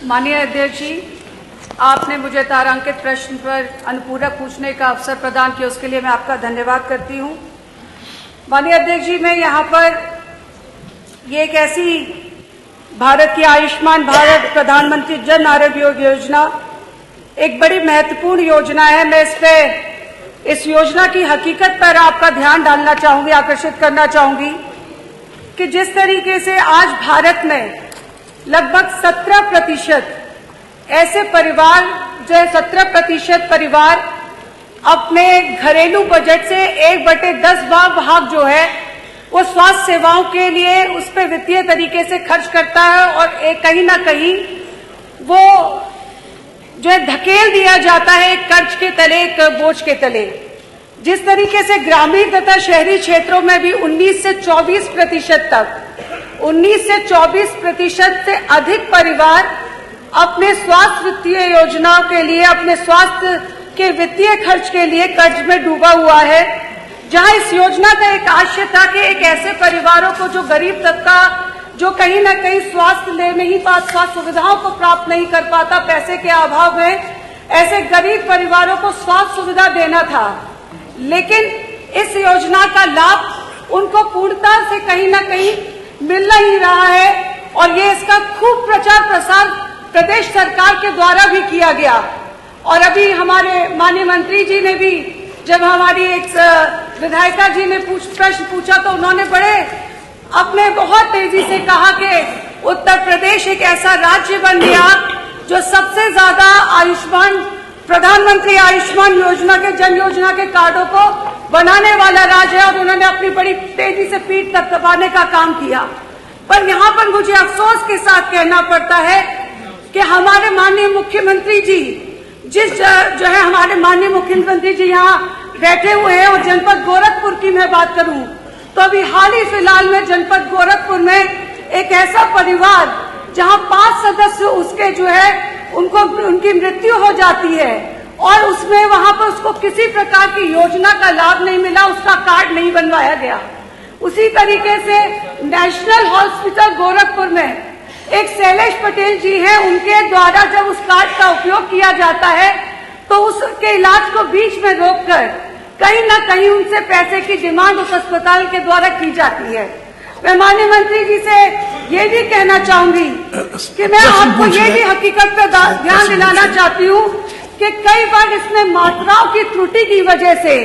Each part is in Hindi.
माननीय अध्यक्ष जी, आपने मुझे तारांकित प्रश्न पर अनुपूरक पूछने का अवसर प्रदान किया, उसके लिए मैं आपका धन्यवाद करती हूँ। माननीय अध्यक्ष जी, मैं यहाँ पर ये एक ऐसी भारत की आयुष्मान भारत प्रधानमंत्री जन आरोग्य योजना एक बड़ी महत्वपूर्ण योजना है। मैं इस योजना की हकीकत पर आपका ध्यान डालना चाहूंगी, आकर्षित करना चाहूंगी कि जिस तरीके से आज भारत में लगभग 17% ऐसे परिवार जो 17% परिवार अपने घरेलू बजट से 1/10 भाग जो है वो स्वास्थ्य सेवाओं के लिए उस पर वित्तीय तरीके से खर्च करता है और एक कहीं ना कहीं वो जो है धकेल दिया जाता है एक कर्ज के तले, एक बोझ के तले। जिस तरीके से ग्रामीण तथा शहरी क्षेत्रों में भी 19 से 24% तक 19 से 24% से अधिक परिवार अपने स्वास्थ्य वित्तीय योजनाओं के लिए, अपने स्वास्थ्य के वित्तीय खर्च के लिए कर्ज में डूबा हुआ है। जहां इस योजना का एक आशय था कि एक ऐसे परिवारों को जो गरीब तबका जो कहीं ना कहीं स्वास्थ्य ले नहीं पाता, स्वास्थ्य सुविधाओं को प्राप्त नहीं कर पाता पैसे के अभाव में, ऐसे गरीब परिवारों को स्वास्थ्य सुविधा देना था। लेकिन इस योजना का लाभ उनको पूर्णता से कहीं ना कहीं मिल नहीं रहा है और ये इसका खूब प्रचार प्रसार प्रदेश सरकार के द्वारा भी किया गया। और अभी हमारे माननीय मंत्री जी ने भी, जब हमारी एक विधायिका जी ने प्रश्न पूछा तो उन्होंने अपने बहुत तेजी से कहा कि उत्तर प्रदेश एक ऐसा राज्य बन गया जो सबसे ज्यादा प्रधानमंत्री आयुष्मान योजना के जन योजना के कार्डों को बनाने वाला राज्य है और उन्होंने अपनी बड़ी तेजी से पीठ थपथपाने का काम किया। पर यहाँ पर मुझे अफसोस के साथ कहना पड़ता है कि हमारे माननीय मुख्यमंत्री जी जो है हमारे माननीय मुख्यमंत्री जी यहाँ बैठे हुए हैं और जनपद गोरखपुर की मैं बात करूं तो अभी हाल ही फिलहाल में जनपद गोरखपुर में एक ऐसा परिवार जहां 5 सदस्य उसके जो है उनकी मृत्यु हो जाती है और उसमें वहां पर उसको किसी प्रकार की योजना का लाभ नहीं मिला, उसका कार्ड नहीं बनवाया गया। उसी तरीके से नेशनल हॉस्पिटल गोरखपुर में एक शैलेश पटेल जी हैं, उनके द्वारा जब उस कार्ड का उपयोग किया जाता है तो उसके इलाज को बीच में रोककर कहीं ना कहीं उनसे पैसे की डिमांड उस अस्पताल के द्वारा की जाती है। मैं माननीय मंत्री जी से ये भी कहना चाहूंगी कि मैं आपको ये भी हकीकत पर ध्यान दिलाना चाहती हूँ कि कई बार इसमें मात्राओं की त्रुटि की वजह से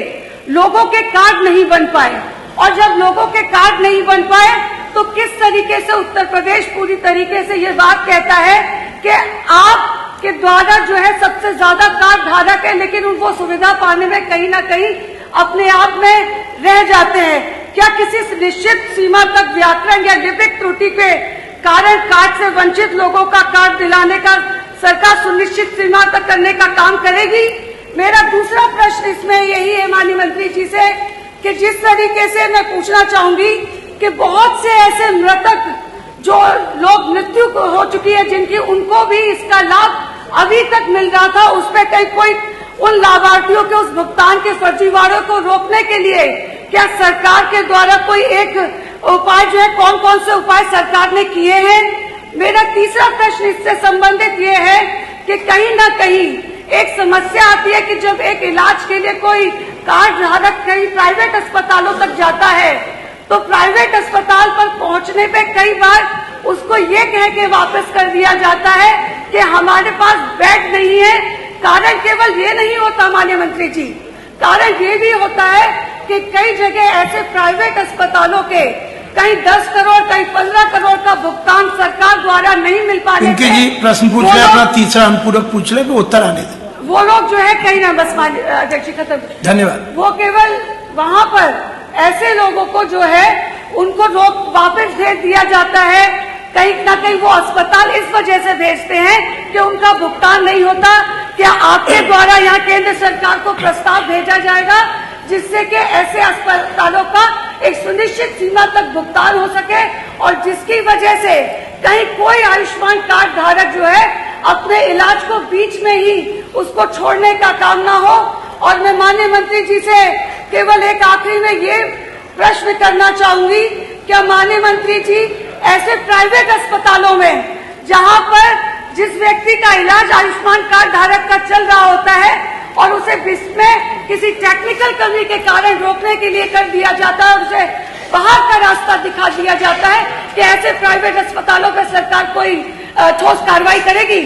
लोगों के कार्ड नहीं बन पाए और जब लोगों के कार्ड नहीं बन पाए तो किस तरीके से उत्तर प्रदेश पूरी तरीके से ये बात कहता है कि आपके द्वारा जो है सबसे ज्यादा कार्ड धारक है, लेकिन उनको सुविधा पाने में कहीं ना कहीं अपने आप में रह जाते हैं। क्या किसी निश्चित सीमा तक व्याकरण या लिपिक त्रुटि के कारण कार्ड से वंचित लोगों का कार्ड दिलाने का सरकार सुनिश्चित सीमा तक करने का काम करेगी? मेरा दूसरा प्रश्न इसमें यही है माननीय मंत्री जी से कि जिस तरीके से मैं पूछना चाहूंगी कि बहुत से ऐसे मृतक जो लोग मृत्यु हो चुकी है जिनकी उनको भी इसका लाभ अभी तक मिल रहा था, उस पर कहीं कोई उन लाभार्थियों के उस भुगतान के फर्जीवाड़ों को रोकने के लिए क्या सरकार के द्वारा कोई एक उपाय जो है, कौन कौन से उपाय सरकार ने किए हैं? मेरा तीसरा प्रश्न इससे संबंधित ये है कि कहीं ना कहीं एक समस्या आती है कि जब एक इलाज के लिए कोई कार्ड धारक कहीं प्राइवेट अस्पतालों तक जाता है तो प्राइवेट अस्पताल पर पहुंचने पे कई बार उसको ये कह के वापस कर दिया जाता है कि हमारे पास बेड नहीं है। कारण केवल ये नहीं होता माननीय मंत्री जी, कारण ये भी होता है कि कई जगह ऐसे प्राइवेट अस्पतालों के कहीं 10 करोड़ कहीं 15 करोड़ का भुगतान सरकार द्वारा नहीं मिल पाने से जी प्रश्न पूछ ले, अपना तीसरा अनुपूरक पूछ ले, उत्तर आने दे। वो लोग जो है कहीं ना बस अध्यक्ष जी खत्म, धन्यवाद। वो केवल वहाँ पर ऐसे लोगों को जो है उनको वापस भेज दिया जाता है, कहीं ना कहीं वो अस्पताल इस वजह से भेजते हैं कि उनका भुगतान नहीं होता। क्या आपके द्वारा यहाँ केंद्र सरकार को प्रस्ताव भेजा जाएगा जिससे कि ऐसे अस्पतालों का एक सुनिश्चित सीमा तक भुगतान हो सके और जिसकी वजह से कहीं कोई आयुष्मान कार्ड धारक जो है अपने इलाज को बीच में ही उसको छोड़ने का काम ना हो। और मैं माननीय मंत्री जी से केवल एक आखिरी में ये प्रश्न करना चाहूंगी, क्या माननीय मंत्री जी ऐसे प्राइवेट अस्पतालों में जहां पर जिस व्यक्ति का इलाज आयुष्मान कार्ड धारक का चल रहा होता है और उसे इसमें किसी टेक्निकल कमी के कारण रोकने के लिए कर दिया जाता है और उसे बाहर का रास्ता दिखा दिया जाता है कि ऐसे प्राइवेट अस्पतालों पर सरकार कोई ठोस कार्रवाई करेगी।